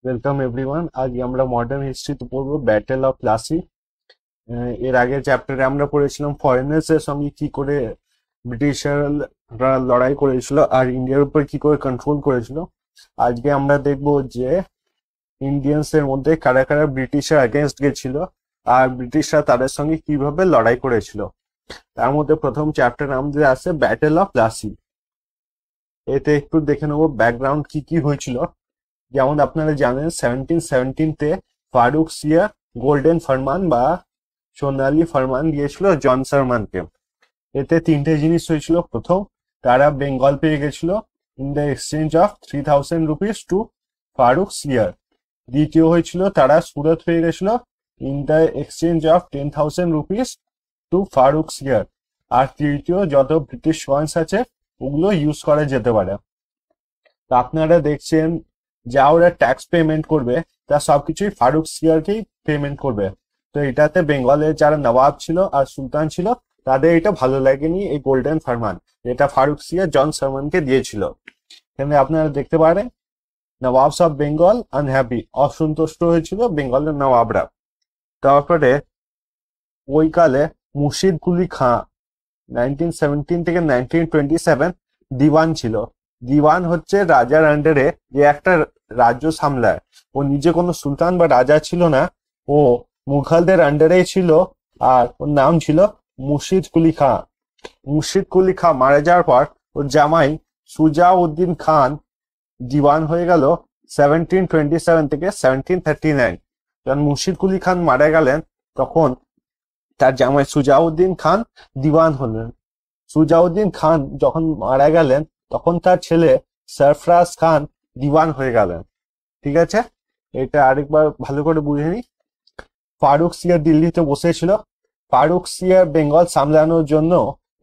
Welcome everyone. আজ আমরা modern হিস্ট্রিতে পড়বো ব্যাটেল অফ প্লাসি। এর আগের চ্যাপ্টারে আমরা পড়েছিলাম ফরেনার্স এর সঙ্গে কি করে ব্রিটিশাররা লড়াই করেছিল আর ইন্ডিয়ার উপর কি করে কন্ট্রোল করেছিল। আজকে আমরা দেখবো যে ইন্ডিয়ান্স এর মধ্যে কারা কারা ব্রিটিশের এগেনস্ট গেছিল আর ব্রিটিশরা তাদের সঙ্গে কিভাবে লড়াই করেছিল। তার মধ্যে প্রথম চ্যাপ্টার আমাদের আছে ব্যাটেল অফ প্লাসি। এতে একটু দেখে নেবো ব্যাকগ্রাউন্ড কি কি হয়েছিল। যেমন আপনারা জানেন 1717-তে ফারুক সিয়া গোল্ডেন ফরমান বা সোনালী ফরমান দিয়েছিল জন সারমানকে। এতে তিনটে জিনিস হয়েছিল। প্রথম, তারা বেঙ্গল পেয়ে গেছিল in the exchange of 3000 rupees to Farrukh Siyar. দ্বিতীয় হয়েছিল তারা সুরত পেয়ে গেছিল in the exchange of 10,000 rupees to Farrukh Siyar. আর তৃতীয়, যত ব্রিটিশ কয়েন্স আছে ওগুলো ইউজ করা যেতে পারে। তো আপনারা দেখছেন যা ওরা ট্যাক্স পেমেন্ট করবে তা সবকিছুই ফারুক সিয়ারকেই পেমেন্ট করবে। তো এটাতে বেঙ্গলের যারা নবাব ছিল আর সুলতান ছিল তাদের এটা ভালো লাগেনি, এই গোল্ডেন ফরমান এটা ফারুক সিয়ার জন সারমানকে দিয়েছিল। এখানে আপনারা দেখতে পারেন নবাবস অফ বেঙ্গল আনহ্যাপি, অসন্তুষ্ট হয়েছিল বেঙ্গলের নবাবরা। তারপরে ওই কালে মুর্শিদ কুলি খাঁ 1917 থেকে 1927 দিওয়ান ছিল। দিওয়ান হচ্ছে রাজার আন্ডারে যে একটা রাজ্য সামলায়। ও নিজে কোনো সুলতান বা রাজা ছিল না, ও মুঘলদের আন্ডারেই ছিল। আর ওর নাম ছিল মুর্শিদ কুলি খাঁ। মুর্শিদ কুলি খাঁ মারা যাওয়ার পর ওর জামাই সুজাউদ্দিন খান দিওয়ান হয়ে গেল 1727 থেকে 1739। যখন মুর্শিদ কুলি খান মারা গেলেন তখন তার জামাই সুজাউদ্দিন খান দিওয়ান হলেন। সুজাউদ্দিন খান যখন মারা গেলেন তখন তার ছেলে সরফরাজ খান দিওয়ান হয়ে গেলেন। ঠিক আছে, এটা আরেকবার ভালো করে বুঝে নি। ফারুক সিয়া দিল্লিতে বসেছিল। ফারুক সিয়া বেঙ্গল সামলানোর জন্য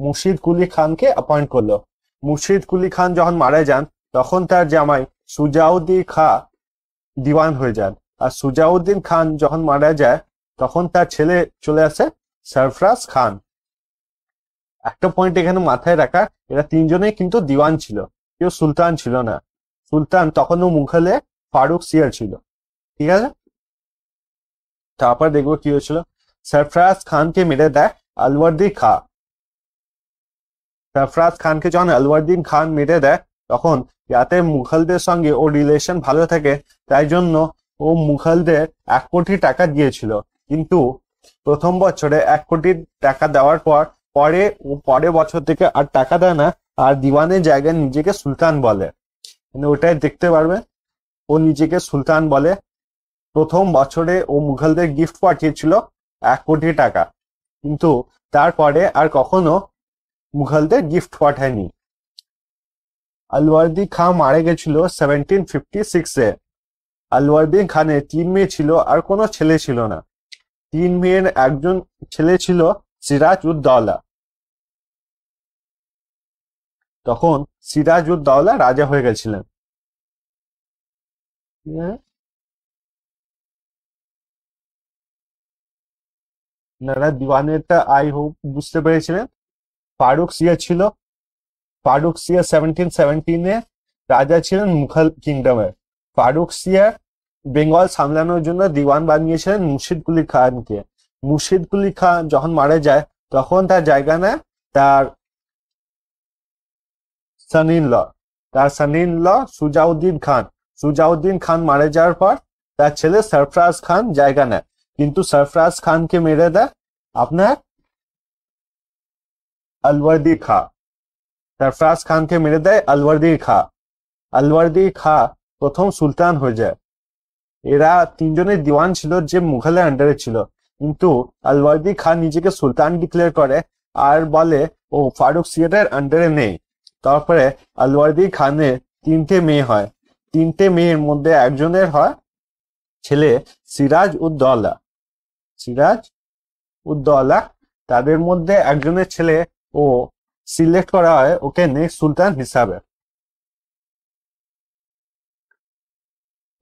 মুর্শিদ কুলি খানকে অ্যাপয়েন্ট করলো। মুর্শিদ কুলি খান যখন মারা যান তখন তার জামাই সুজাউদ্দিন খাঁ দিওয়ান হয়ে যান। আর সুজাউদ্দিন খান যখন মারা যায় তখন তার ছেলে চলে আসে সরফরাজ খান। একটা পয়েন্ট এখানে মাথায় রাখা, এরা তিনজনেই কিন্তু দিওয়ান ছিল, কেউ সুলতান ছিল না। সুলতান তখনও মুঘলে ফারুক সিয়ার ছিল। ঠিক আছে, তারপর দেখবো কি হয়েছিল। সরফরাজ খানকে মেরে দেয় আলওয়ার্দি খাঁ। সরফরাজ খানকে যখন আলওয়ার্দিন খান মেরে দেয় তখন যাতে মুঘলদের সঙ্গে ও রিলেশন ভালো থাকে তাই জন্য ও মুঘলদের 1 কোটি টাকা দিয়েছিল। কিন্তু প্রথম বছরে 1 কোটি টাকা দেওয়ার পর পরের বছর থেকে আর টাকা দেয় না, আর দিওয়ানের জায়গায় নিজেকে সুলতান বলে। মানে ওটাই দেখতে পারবে, ও নিজেকে সুলতান বলে। প্রথম বছরে ও মুঘলদের গিফট পাঠিয়েছিল 1 কোটি টাকা, কিন্তু তারপরে আর কখনো মুঘলদের গিফট পাঠায়নি। আলওয়ার্দি খাঁ মারা গেছিল 1756-এ। আলওয়ার্দিন খানের 3 মেয়ে ছিল আর কোনো ছেলে ছিল না। 3 মেয়ের একজন ছেলে ছিল সিরাজ উদ দৌলা। তখন সিরাজ উদ দৌলা রাজা হয়ে গেছিলেন। আপনারা দিওয়ানেরটা আই হোপ বুঝতে পেরেছিলেন। ফারুক সিয়া ছিল, ফারুক সিয়া 1717-এ রাজা ছিলেন মুঘল কিংডমের। ফারুক সিয়া বেঙ্গল সামলানোর জন্য দিওয়ান বানিয়েছিলেন মুর্শিদ কুলি খানকে। মুর্শিদ কুলি খান যখন মারা যায় তখন তার জায়গা নেয় তার সন ইন ল। তার son in law Sujauddin Khan. Sujauddin Khan মারা যাওয়ার পর তার ছেলে সরফরাজ খান জায়গা নেয়, কিন্তু সরফরাজ খানকে মেরে দেয় আপনার আলওয়ার্দি খাঁ। সরফরাজ খানকে মেরে দেয় আলওয়ার্দি খাঁ। আলওয়ার্দি খাঁ প্রথম সুলতান হয়ে যায়। এরা তিনজনের দিওয়ান ছিল যে মুঘলের আন্ডারে ছিল, কিন্তু আলওয়ার্দি খান নিজেকে সুলতান ডিক্লেয়ার করে আর বলে ও ফারুক সিয়ারের আন্ডারে নেই। তারপরে আলওয়ার্দি খানের 3টে মেয়ে হয়। 3টে মেয়ের মধ্যে একজনের হয় ছেলে সিরাজ উদ দৌলা। সিরাজ উদ দৌলা, তাদের মধ্যে একজনের ছেলে ও সিলেক্ট করা হয় ওকে নেক্সট সুলতান হিসাবে।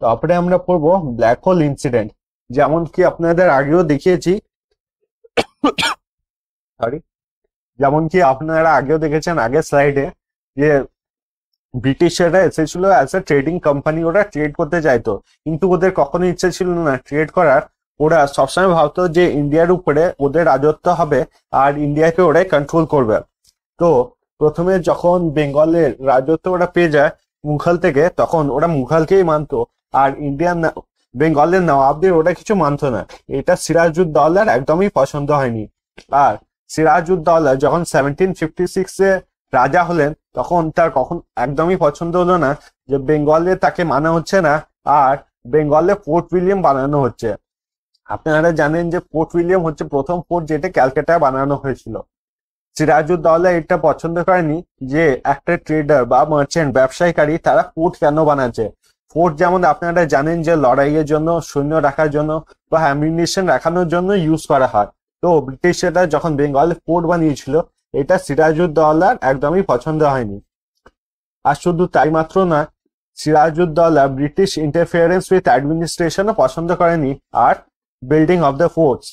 তারপরে আমরা পড়বো ব্ল্যাক হোল ইনসিডেন্ট। যেমন কি আপনাদের আগেও দেখিয়েছি, সরি, যেমন কি আপনারা আগেও দেখেছেন আগের স্লাইডে, যে ব্রিটিশরা এসেছিল অ্যাজ এ ট্রেডিং কোম্পানি, ওরা ট্রেড করতে চাইতো, কিন্তু ওদের কখনো ইচ্ছে ছিল না ট্রেড করার। ওরা সবসময় ভাবতো যে ইন্ডিয়ার উপরে ওদের রাজত্ব হবে আর ইন্ডিয়াকে ওরাই কন্ট্রোল করবে। তো প্রথমে যখন বেঙ্গলের রাজত্ব ওরা পেয়ে যায় মুঘল থেকে, তখন ওরা মুঘলকেই মানতো, আর ইন্ডিয়ান বেঙ্গলের নবাবদের ওরা কিছু মানতো না। এটা সিরাজউদ্দৌলার একদমই পছন্দ হয়নি। আর সিরাজউদ্দৌলা যখন 1756-এ রাজা হলেন, তখন তার কখন একদমই পছন্দ হলো না যে বেঙ্গলে তাকে মানা হচ্ছে না আর বেঙ্গলে ফোর্ট উইলিয়াম বানানো হচ্ছে। আপনারা জানেন যে ফোর্ট উইলিয়াম হচ্ছে প্রথম ফোর্ট যেটা ক্যালকাটায় বানানো হয়েছিল। সিরাজউদ্দৌলা এটা পছন্দ করেনি যে একটা ট্রেডার বা মার্চেন্ট ব্যবসায়ীকারী তারা ফোর্ট কেন বানাচ্ছে। ফোর্ট যেমন আপনারা জানেন যে লড়াইয়ের জন্য, সৈন্য রাখার জন্য বা অ্যামিউনিশন রাখানোর জন্য ইউজ করা হয়। তো ব্রিটিশরা যখন বেঙ্গলে ফোর্ট বানিয়েছিল, এটা সিরাজউদ্দৌলার একদমই পছন্দ হয়নি। আর শুধু তাই মাত্র না, সিরাজউদ্দৌলা ব্রিটিশ ইন্টারফিয়ারেন্স উইথ অ্যাডমিনিস্ট্রেশনও পছন্দ করেনি আর বিল্ডিং অফ দ্য ফোর্টস।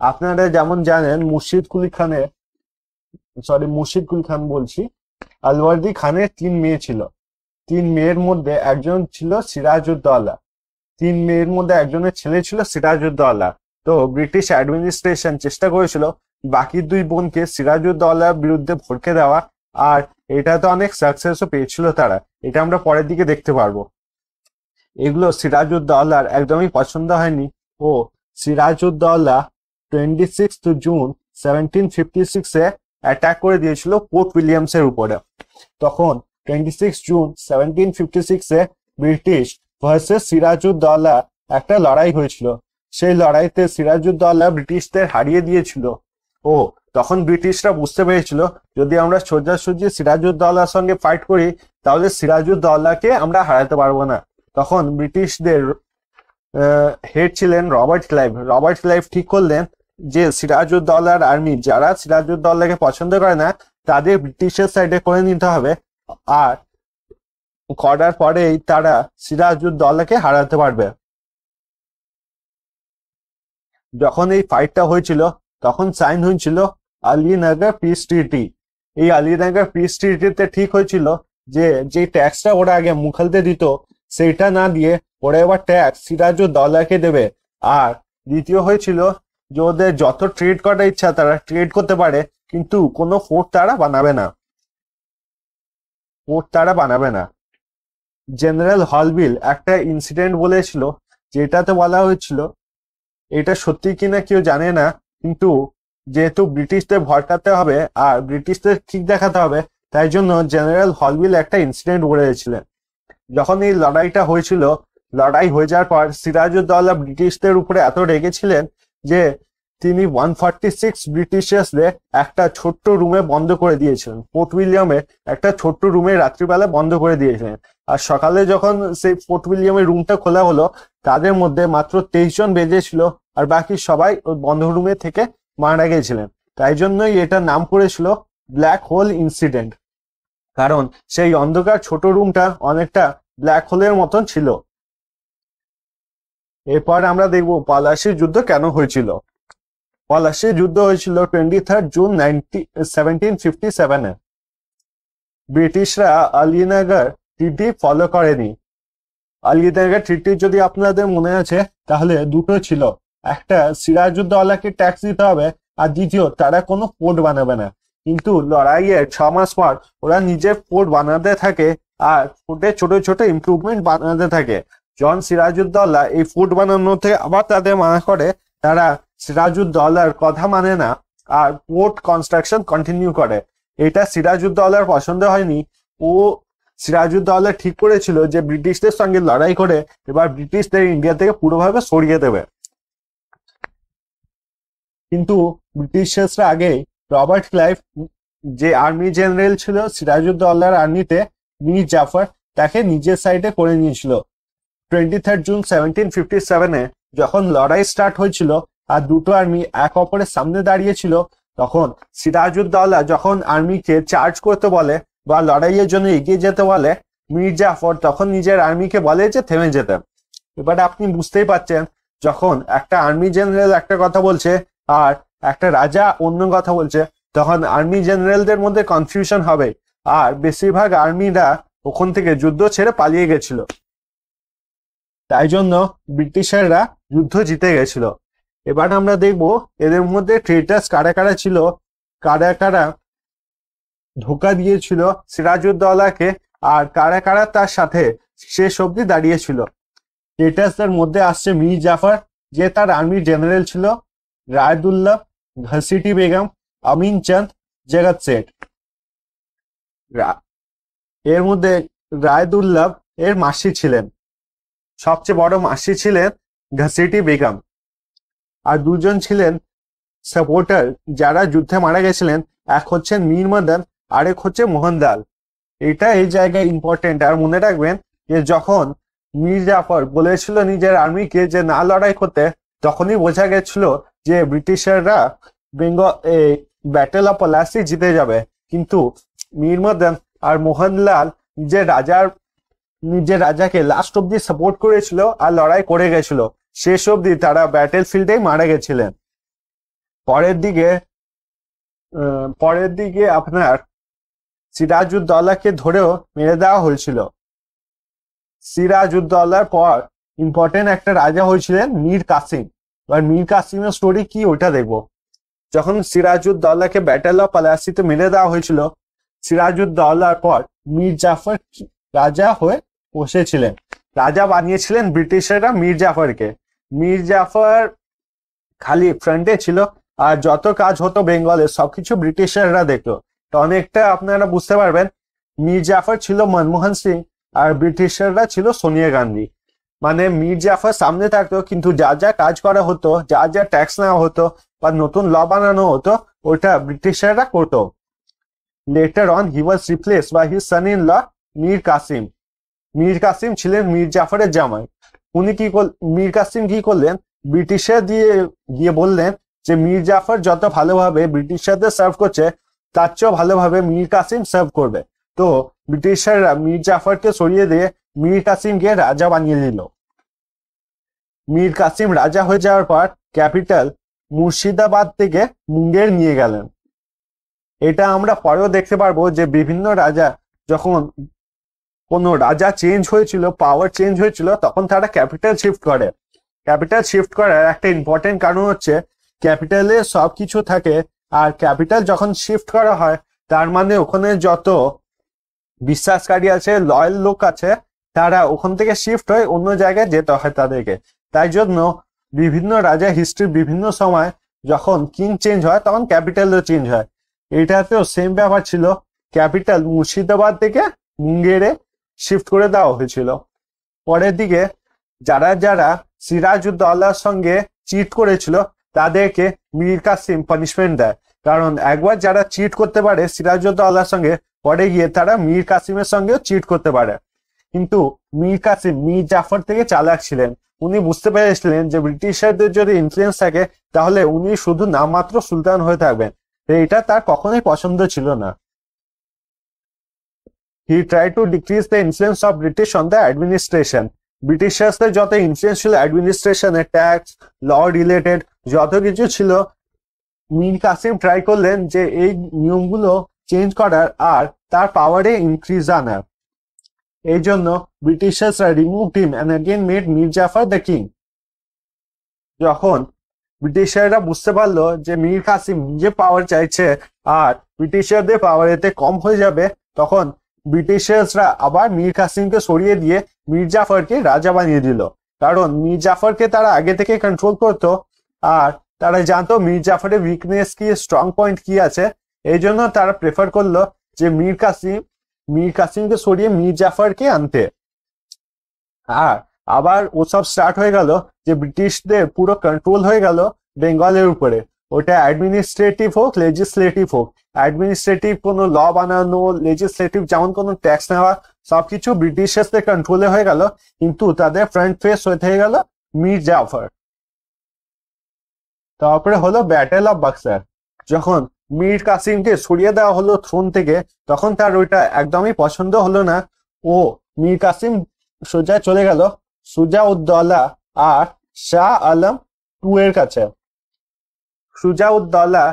আপনারা যেমন জানেন মুর্শিদ কুলি খান বলছি, আলওয়ার্দী খানের 3 মেয়ে ছিল। 3 মেয়ের মধ্যে একজন ছিল সিরাজউদ্দৌলা, 3 মেয়ের মধ্যে একজনের ছেলে ছিল সিরাজউদ্দৌলা। তো ব্রিটিশ অ্যাডমিনিস্ট্রেশন চেষ্টা করেছিল বাকি 2 বোনকে সিরাজউদ্দৌলার বিরুদ্ধে ভড়কে দেওয়া, আর এটা তো অনেক সাকসেসও পেয়েছিল তারা, এটা আমরা পরের দিকে দেখতে পারবো। এগুলো সিরাজউদ্দৌলার একদমই পছন্দ হয়নি। ও সিরাজউদ্দৌলা 26 জুন 1756-এ অ্যাটাক করে দিয়েছিল ফোর্ট উইলিয়ামসের উপরে। তখন 26 জুন 1756-এ ব্রিটিশ ভার্সেস সিরাজউদ্দৌলা একটা লড়াই হয়েছিল। সেই লড়াইতে সিরাজউদ্দৌলা ব্রিটিশদের হারিয়ে দিয়েছিল। ও তখন ব্রিটিশরা বুঝতে পেরেছিল যদি আমরা সোজাসুজি সিরাজউদ্দৌলার সঙ্গে ফাইট করি তাহলে সিরাজউদ্দৌলাকে আমরা হারাতে পারবো না। তখন ব্রিটিশদের হেড ছিলেন রবার্ট ক্লাইভ। রবার্ট ক্লাইভ ঠিক করলেন যে সিরাজউদ্দৌলার আর্মি যারা সিরাজউদ্দৌলাকে পছন্দ করে না তাদের ব্রিটিশের সাইডে করে নিতে হবে, আর করার পরেই তারা সিরাজউদ্দৌলাকে হারাতে পারবে। যখন এই ফাইটটা হয়েছিল তখন সাইন হয়েছিল আলীনগর পিস ট্রিটি। এই আলীনগর পিস ট্রিটিতে ঠিক হয়েছিল যে ট্যাক্সটা ওরা আগে মুঘলদের দিত সেইটা না দিয়ে ওরা এবার ট্যাক্স সিরাজউদ্দৌলাকে দেবে। আর দ্বিতীয় হয়েছিল যে ওদের যত ট্রেড করার ইচ্ছা তারা ট্রেড করতে পারে, কিন্তু কোনো ফোর্ট তারা বানাবে না। জেনারেল হলবিল একটা ইনসিডেন্ট বলেছিল, যেটাতে বলা হয়েছিল, এটা সত্যি কিনা কেউ জানে না, কিন্তু যেহেতু ব্রিটিশদের ভড়কাতে হবে আর ব্রিটিশদের ঠিক দেখাতে হবে, তাই জন্য জেনারেল হলবিল একটা ইনসিডেন্ট বলেছিলেন। যখন এই লড়াইটা হয়েছিল, লড়াই হয়ে যাওয়ার পর সিরাজউদ্দৌলা ব্রিটিশদের উপরে এত রেগেছিলেন যে তিনি 146 ব্রিটিশার্সদের একটা ছোট্ট রুমে বন্ধ করে দিয়েছিলেন। ফোর্ট উইলিয়ামে একটা ছোট্ট রুমে রাত্রিবেলা বন্ধ করে দিয়েছিলেন। আর সকালে যখন সেই ফোর্ট উইলিয়ামের রুমটা খোলা হলো, তাদের মধ্যে মাত্র 23 জন বেঁচেছিল আর বাকি সবাই ওই বন্ধ রুমে থেকে মারা গেছিলেন। তাই জন্যই এটার নাম করেছিল ব্ল্যাক হোল ইনসিডেন্ট, কারণ সেই অন্ধকার ছোট রুমটা অনেকটা ব্ল্যাক হোলের মতন ছিল। এরপর আমরা দেখব পলাশীর যুদ্ধ কেন হয়েছিল। পলাশীর যুদ্ধ হয়েছিল 23 জুন 1757-এ। ব্রিটিশরা আলীনগর ট্রিটি ফলো করেনি। আলীনগর ট্রিটি যদি আপনাদের মনে আছে তাহলে দুটো ছিল, একটা সিরাজউদ্দৌলাকে ট্যাক্স দিতে হবে আর দ্বিতীয় তারা কোনো ফোর্ট বানাবে না। কিন্তু লড়াইয়ের 6 মাস পর ওরা নিজের ফোর্ট বানাতে থাকে আর ফোর্টে ছোট ছোট ইমপ্রুভমেন্ট বানাতে থাকে। যখন সিরাজউদ্দৌলা এই ফোর্ট বানানোতে আবার তাদের মানা করে, তারা সিরাজউদ্দৌলার কথা মানে না আর ফোর্ট কনস্ট্রাকশন কন্টিনিউ করে। এটা সিরাজউদ্দৌলার পছন্দ হয়নি। সিরাজউদ্দৌলা ঠিক করেছিল যে ব্রিটিশদের সঙ্গে লড়াই করে এবার ব্রিটিশদের ইন্ডিয়া থেকে পুরোভাবে সরিয়ে দেবে। কিন্তু ব্রিটিশরা আগে রবার্ট ক্লাইভ, যে আর্মি জেনারেল ছিল সিরাজউদ্দৌলার আর্মিতে, মীর জাফর, তাকে নিজের সাইডে করে নিয়েছিল। 23 জুন 1757-এ যখন লড়াই স্টার্ট হয়েছিল আর দুটো আর্মি এক অপরের সামনে দাঁড়িয়েছিল, তখন সিরাজউদ্দৌলা যখন আর্মিকে চার্জ করতে বলে বা লড়াইয়ের জন্য এগিয়ে যেতে বলে, মীর জাফর তখন নিজের আর্মিকে বলে যে থেমে যেতে। এবারে আপনি বুঝতেই পারছেন, যখন একটা আর্মি জেনারেল একটা কথা বলছে আর একটা রাজা অন্য কথা বলছে, তখন আর্মি জেনারেলদের মধ্যে কনফিউশন হবে। আর বেশিরভাগ আর্মিরা ওখান থেকে যুদ্ধ ছেড়ে পালিয়ে গেছিল। তাই জন্য ব্রিটিশাররা যুদ্ধ জিতে গেছিল। এবার আমরা দেখব এদের মধ্যে ট্রেটার্স কারা কারা ছিল, কারা কারা ধোকা দিয়েছিল সিরাজউদ্দৌলাকে, আর কারা কারা তার সাথে শেষ অবধি দাঁড়িয়েছিল। ট্রেটার্সদের মধ্যে আসছে মীর জাফর, যে তার আর্মি জেনারেল ছিল, রায়দুল্লাহ, ঘসিটি বেগম, আমিন চাঁদ, জগৎ শেঠ। এর মধ্যে রায়দুল্লাহ এর মাসি ছিলেন, সবচেয়ে বড় মাসি ছিলেন ঘসিটি বেগম, আর দুজন ছিলেন সাপোর্টার যারা যুদ্ধে মারা গেছিলেন। এক হচ্ছেন মীর মদন, আরেক হচ্ছে মোহনলাল। এটা এই জায়গায় ইম্পর্টেন্ট। আর মনে রাখবেন যে যখন মীর জাফর বলেছিল নিজের আর্মিকে যে না লড়াই করতে, তখনই বোঝা গেছিল যে ব্রিটিশাররা ব্যাটেল অফ পলাশি জিতে যাবে। কিন্তু মীর মদন আর মোহনলাল নিজের রাজাকে লাস্ট অব্দি সাপোর্ট করেছিল আর লড়াই করে গেছিল। শেষ অব্দি তারা ব্যাটেল ফিল্ডেই মারা গেছিলেন। পরের দিকে আপনার সিরাজউদ্দৌলাকে ধরেও মেরে দেওয়া হয়েছিল। সিরাজউদ্দৌলার পর ইম্পর্টেন্ট একটা রাজা হয়েছিলেন মীর কাসিম। এবার মীর কাসিমের স্টোরি কি ওইটা দেখবো। যখন সিরাজউদ্দৌলাকে ব্যাটেল অফ পলাশিতে মেরে দেওয়া হয়েছিল, সিরাজউদ্দৌলার পর মীর জাফর রাজা হয়ে বসেছিলেন। রাজা বানিয়েছিলেন ব্রিটিশাররা মীর জাফরকে। মীর জাফর খালি ফ্রন্টে ছিল, আর যত কাজ হতো বেঙ্গলে সবকিছু ব্রিটিশাররা দেখতো। তো অনেকটা আপনারা বুঝতে পারবেন মীর জাফর ছিল মনমোহন সিং, আর ব্রিটিশাররা ছিল সোনিয়া গান্ধী। মানে মীর জাফর সামনে থাকতো, কিন্তু যা যা কাজ করা হতো, যা যা ট্যাক্স নেওয়া হতো বা নতুন ল বানানো হতো, ওটা ব্রিটিশাররা করতো। Later on he was replaced by his son in law Mir Qasim. Mir Qasim ছিলেন মীর জাফরের জামাই। মীর কাসিম কি করলেন, ব্রিটিশার গিয়ে বললেন যে মীর জাফর যত ভালোভাবে ব্রিটিশারদের সার্ভ করছে, তার চেয়েও ভালোভাবে মীর কাসিম সার্ভ করবে। তো ব্রিটিশাররা মীর জাফরকে সরিয়ে দিয়ে মীর কাসিমকে রাজা বানিয়ে দিল। মীর কাসিম রাজা হয়ে যাওয়ার পর ক্যাপিটাল মুর্শিদাবাদ থেকে মুঙ্গের নিয়ে গেলেন। এটা আমরা পরেও দেখতে পারবো যে বিভিন্ন রাজা, যখন কোনো রাজা চেঞ্জ হয়েছিল, পাওয়ার চেঞ্জ হয়েছিল, তখন তারা ক্যাপিটাল শিফট করে। ক্যাপিটাল শিফট করার একটা ইম্পর্টেন্ট কারণ হচ্ছে ক্যাপিটালে সবকিছু থাকে, আর ক্যাপিটাল যখন শিফট করা হয় তার মানে ওখানে যত বিশ্বাসকারী আছে, লয়াল লোক আছে, তারা ওখান থেকে শিফট হয়ে অন্য জায়গায় যেতে হয় তাদেরকে। তাই জন্য বিভিন্ন রাজা হিস্ট্রির বিভিন্ন সময় যখন কিং চেঞ্জ হয়, তখন ক্যাপিটালও চেঞ্জ হয়। এটাতেও সেম ব্যাপার ছিল। ক্যাপিটাল মুর্শিদাবাদ থেকে মুঙ্গেরে শিফট করে দেওয়া হয়েছিল। পরের দিকে যারা যারা সিরাজউদ্দৌলার সঙ্গে চিট করেছিল, তাদেরকে মীর কাসিম পানিশমেন্ট দেয়। কারণ একবার যারা চিট করতে পারে সিরাজউদ্দৌলার সঙ্গে, পরে গিয়ে তারা মীর কাসিমের সঙ্গেও চিট করতে পারে। কিন্তু মীর কাসিম মীর জাফর থেকে চালাক ছিলেন। উনি বুঝতে পেরেছিলেন যে ব্রিটিশারদের যদি ইনফ্লুয়েন্স থাকে, তাহলে উনি শুধু নামমাত্র সুলতান হয়ে থাকবেন। এটা তার কখনোই পছন্দ ছিল না। He tried to decrease the influence of British on the administration. ব্রিটিশারদের যত ইনফ্লুয়েন্স ছিল অ্যাডমিনিস্ট্রেশনে, ট্যাক্স, ল রিলেটেড যত কিছু ছিল, মীর কাসিম ট্রাই করলেন যে এই নিয়মগুলো চেঞ্জ করার আর তার পাওয়ারে ইনক্রিজ আনার। এই জন্য ব্রিটিশাররা removed him and again made Mir Jafar the king. যখন ব্রিটিশাররা বুঝতে পারলো যে মীর কাসিম নিজে পাওয়ার চাইছে আর ব্রিটিশারদের পাওয়ার এতে কম হয়ে যাবে, তখন ব্রিটিশাররা আবার মীর কাসিমকে সরিয়ে দিয়ে মীর জাফরকে রাজা বানিয়ে দিল। কারণ মীর জাফরকে তারা আগে থেকে কন্ট্রোল করতো, আর তারা জানতো মীর জাফরের উইকনেস কি, স্ট্রং পয়েন্ট কি আছে। এই জন্য তারা প্রেফার করলো যে মীর কাসিমকে সরিয়ে মীর জাফরকে আনতে। আর আবার ওসব স্টার্ট হয়ে গেল যে ব্রিটিশদের পুরো কন্ট্রোল হয়ে গেল বেঙ্গলের উপরে। ওটা অ্যাডমিনিস্ট্রেটিভ হোক, লেজিসলেটিভ হোক। অ্যাডমিনিস্ট্রেটিভ কোনো ল বানানো, লেজিসলেটিভ যেমন কোনো ট্যাক্স নেওয়া, সবকিছু ব্রিটিশারদের কন্ট্রোলে হয়ে গেল। কিন্তু তাদের ফ্রন্ট ফেস হয়ে গেল মীর জাফর। তারপরে হলো ব্যাটেল অফ বাক্সার। যখন মীর কাসিমকে সরিয়ে দেওয়া হলো থ্রোন থেকে, তখন তার ওইটা একদমই পছন্দ হলো না। ও মীর কাসিম সোজা চলে গেল সুজাউদ্দৌলা আর শাহ আলম টু এর কাছে। সুজাউদ্দৌলা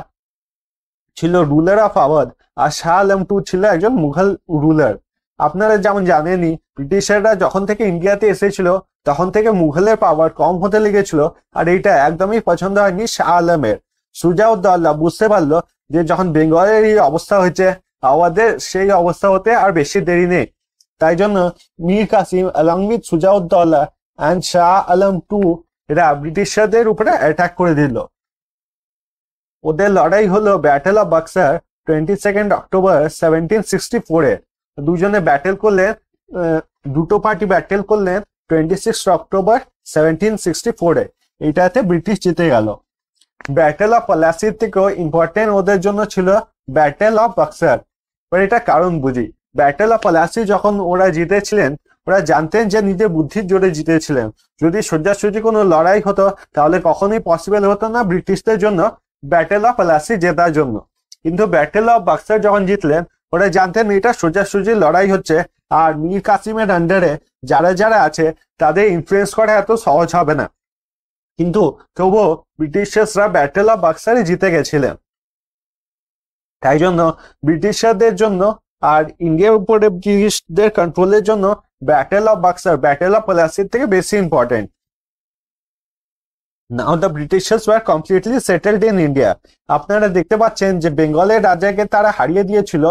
ছিল রুলার অফ আওয়াধ, আর শাহ আলম টু ছিল একজন মুঘল রুলার। আপনারা যেমন জানেনই ব্রিটিশাররা যখন থেকে ইন্ডিয়াতে এসেছিল তখন থেকে মুঘলের পাওয়ার কম হতে লেগেছিল, আর এইটা একদমই পছন্দ হয়নি শাহ আলমের। সুজাউদ্দৌলা বুঝতে পারলো যে যখন বেঙ্গলের এই অবস্থা হয়েছে, আমাদের সেই অবস্থা হতে আর বেশি দেরি নেই। তাই জন্য Mir Qasim along with Shujauddaula and Shah Alam two এরা ব্রিটিশারদের উপরে অ্যাটাক করে দিল। ওদের লড়াই হলো ব্যাটেল অফ বাক্সার 22 অক্টোবর 1764-এ। দুজনে ব্যাটেল করলেন, দুটো পার্টি ব্যাটেল করলেন 26 অক্টোবর 1764-এ। এইটাতে ব্রিটিশ জিতে গেল। ব্যাটেল অফ পলাশির থেকেও ইম্পর্টেন্ট ওদের জন্য ছিল ব্যাটেল অফ বাক্সার। এবার এটা কারণ বুঝি। ব্যাটেল অফ পলাশি যখন ওরা জিতেছিলেন, ওরা জানতেন যে নিজের বুদ্ধির জোরে জিতেছিলেন। যদি সোজাসুজি কোনো লড়াই হতো তাহলে কখনোই পসিবল হতো না ব্রিটিশদের জন্য ব্যাটেল অফ পলাশি জেতার জন্য। কিন্তু ব্যাটেল অফ বাক্সার যখন জিতলেন, ওরা জানতেন এটা সোজাসুজি লড়াই হচ্ছে, আর মীর কাসিমের আন্ডারে যারা যারা আছে তাদের ইনফ্লুয়েন্স করা এত সহজ হবে না। কিন্তু তবুও ব্রিটিশার্সরা ব্যাটেল অফ বাক্সারে জিতে গেছিলেন। তাই জন্য ব্রিটিশারদের জন্য আর ইন্ডিয়ার উপরে ব্রিটিশদের কন্ট্রোলের জন্য battle of Buxar battle of পলাশির থেকে বেশি important. Now the Britishers were completely settled in India. আপনারা দেখতে পাচ্ছেন যে বেঙ্গলের রাজাকে তারা হারিয়ে দিয়েছিল,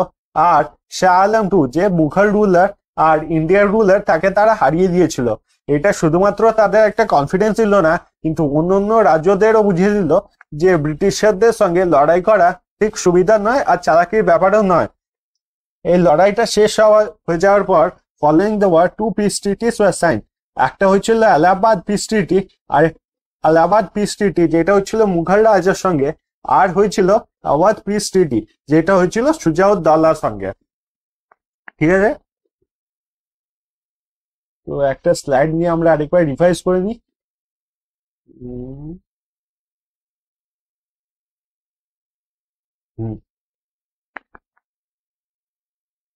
আর শাহ আলম টু যে মুঘল রুলার আর ইন্ডিয়ার রুলার তাকে তারা হারিয়ে দিয়েছিল। এটা শুধুমাত্র তাদের একটা কনফিডেন্স ছিল না, কিন্তু অন্য রাজ্যদেরও বুঝিয়ে দিল যে ব্রিটিশারদের সঙ্গে লড়াই করা ঠিক সুবিধা নয় আর চালাকির ব্যাপারও নয়। এই লড়াইটা শেষ হয়ে যাওয়ার পর following the war two peace treaties were sign. একটা হচ্ছিল এলাহাবাদ পিস ট্রিটি, আর এলাহাবাদ পিস ট্রিটি যেটা হচ্ছিল মুঘল রাজার সঙ্গে, আর হয়েছিল আওয়াধ পিস ট্রিটি যেটা হয়েছিল সুজাউদ্দৌলার সঙ্গে। ঠিক আছে, তো একটা স্লাইড নিয়ে আমরা আরেকবার রিভাইজ করে নিই।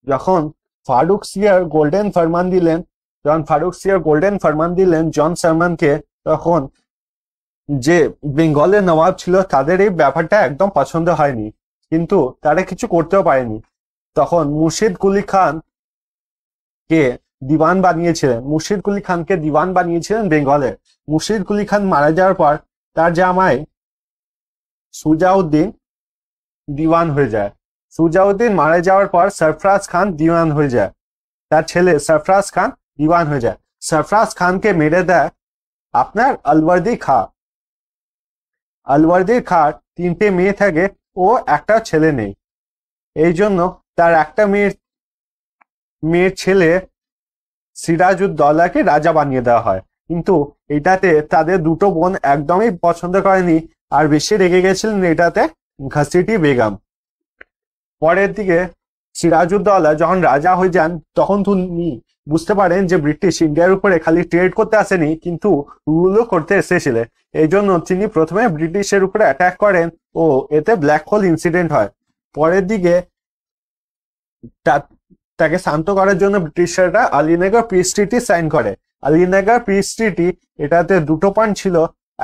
যখন ফারুক সিয়ার গোল্ডেন ফরমান দিলেন জন শারমানকে, তখন যে বেঙ্গলের নবাব ছিল তাদের এই ব্যাপারটা একদম পছন্দ হয়নি, কিন্তু তারা কিছু করতেও পারেনি। তখন মুর্শিদ কুলি খানকে দিওয়ান বানিয়েছিলেন বেঙ্গলের। মুর্শিদ কুলি খান মারা যাওয়ার পর তার জামাই সুজাউদ্দিন দিওয়ান হয়ে যায়। সুজাউদ্দিন মারা যাওয়ার পর সরফরাজ খান দিওয়ান হয়ে যায়। তার ছেলে সরফরাজ খান দিওয়ান হয়ে যায়। সরফরাজ খানকে মেরে দেয় আপনার আলওয়ার্দী খাঁ। 3টে মেয়ে থাকে, ও একটা ছেলে নেই। এই জন্য তার একটা মেয়ের ছেলে সিরাজউদ্দৌলাকে রাজা বানিয়ে দেওয়া হয়। কিন্তু এটাতে তাদের দুটো বোন একদমই পছন্দ করেনি, আর বেশি রেগে গেছিলেন এটাতে ঘসিটি বেগম। পরের দিকে সিরাজউদ্দৌলা যখন রাজা হয়ে যান, তখন তিনি বুঝতে পারেন যে ব্রিটিশ ইন্ডিয়ার উপরে খালি ট্রেড করতে আসেনি, কিন্তু রুলও করতে এসেছিলেন। এই জন্য তিনি প্রথমে ব্রিটিশের উপরে অ্যাটাক করেন ও এতে ব্ল্যাক হোল ইনসিডেন্ট হয়। পরের দিকে তাকে শান্ত করার জন্য ব্রিটিশাররা আলীনগর পিস ট্রিটি সাইন করে। আলীনগর পিস ট্রিটি এটাতে দুটো পয়েন্ট ছিল।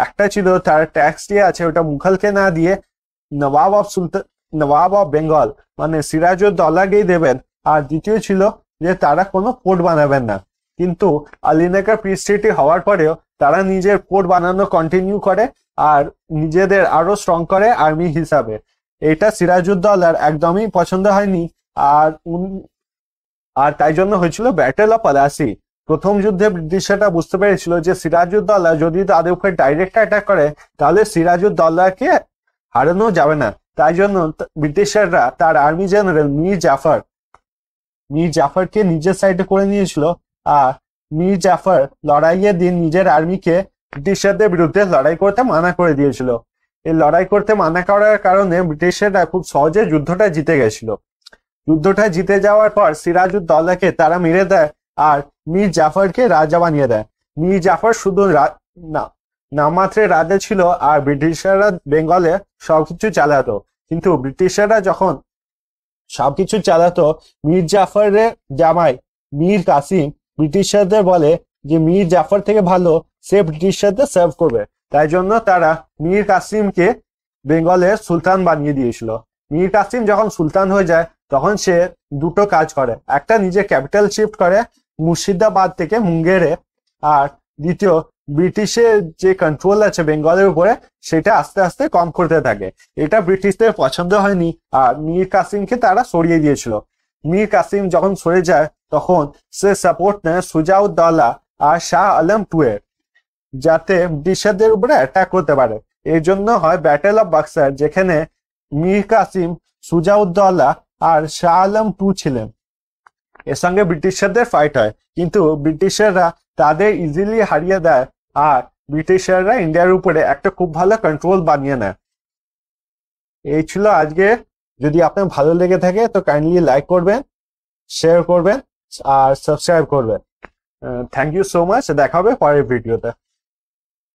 একটা ছিল তার ট্যাক্স দিয়ে আছে, ওটা মুঘলকে না দিয়ে নবাব অফ বেঙ্গল মানে সিরাজউদ্দৌলাকেই দেবেন। আর দ্বিতীয় ছিল যে তারা কোনো পোর্ট বানাবেন না। কিন্তু আলীনগর পিস ট্রিটি হওয়ার পরেও তারা নিজের পোর্ট বানানো কন্টিনিউ করে আর নিজেদের আরো স্ট্রং করে আর্মি হিসাবে। এটা সিরাজউদ্দৌলার একদমই পছন্দ হয়নি, আর তাই জন্য হয়েছিল ব্যাটেল অফ পলাশি। প্রথম যুদ্ধে ব্রিটিশরা বুঝতে পেরেছিল যে সিরাজউদ্দৌলা যদি তাদের উপরে ডাইরেক্ট অ্যাটাক করে তাহলে সিরাজউদ্দৌলাকে হারানো যাবে না। তাই জন্য ব্রিটিশাররা তার আর্মি জেনারেল মীর জাফরকে নিজের সাইডে করে নিয়েছিল, আর মীর জাফর লড়াইয়ের দিন নিজের আর্মিকে ব্রিটিশারদের বিরুদ্ধে লড়াই করতে মানা করে দিয়েছিল। এই লড়াই করতে মানা করার কারণে ব্রিটিশাররা খুব সহজে যুদ্ধটা জিতে গেছিল। যুদ্ধটা জিতে যাওয়ার পর সিরাজউদ্দৌলাকে তারা মেরে দেয় আর মীর জাফরকে রাজা বানিয়ে দেয়। মীর জাফর শুধু নামমাত্রে রাজা ছিল, আর ব্রিটিশাররা বেঙ্গলে সবকিছু চালাতো। কিন্তু ব্রিটিশাররা যখন সবকিছু চালাতো, মীর জাফরের জামাই মীর কাসিম ব্রিটিশারদের বলে যে মীর জাফর থেকে ভালো সে ব্রিটিশারদের সার্ভ করবে। তাই জন্য তারা মীর কাসিমকে বেঙ্গলের সুলতান বানিয়ে দিয়েছিল। মীর কাসিম যখন সুলতান হয়ে যায় তখন সে দুটো কাজ করে, একটা নিজে ক্যাপিটাল শিফট করে মুর্শিদাবাদ থেকে মুঙ্গেরে, আর দ্বিতীয় ব্রিটিশের যে কন্ট্রোল আছে বেঙ্গলের উপরে সেটা আস্তে আস্তে কম করতে থাকে। এটা ব্রিটিশদের পছন্দ হয়নি আর মীর কাসিমকে তারা সরিয়ে দিয়েছিল। মীর কাসিম যখন সরে যায় তখন সে সাপোর্ট নেয় সুজাউদ্দৌলা আর শাহ আলম টু এর, যাতে ব্রিটিশারদের উপরে অ্যাটাক করতে পারে। এর জন্য হয় ব্যাটেল অফ বাক্সার, যেখানে মীর কাসিম, সুজাউদ্দৌলা আর শাহ আলম টু ছিলেন। এর সঙ্গে ব্রিটিশারদের ফাইট হয়, কিন্তু ব্রিটিশাররা তাদের ইজিলি হারিয়ে দেয় আর ব্রিটিশাররা ইন্ডিয়ার উপরে একটা খুব ভালো কন্ট্রোল বানিয়ে নেয়। এই ছিল আজকে। যদি আপনার ভালো লেগে থাকে তো কাইন্ডলি লাইক করবেন, শেয়ার করবেন আর সাবস্ক্রাইব করবেন। Thank you so much. দেখা হবে পরের ভিডিওতে।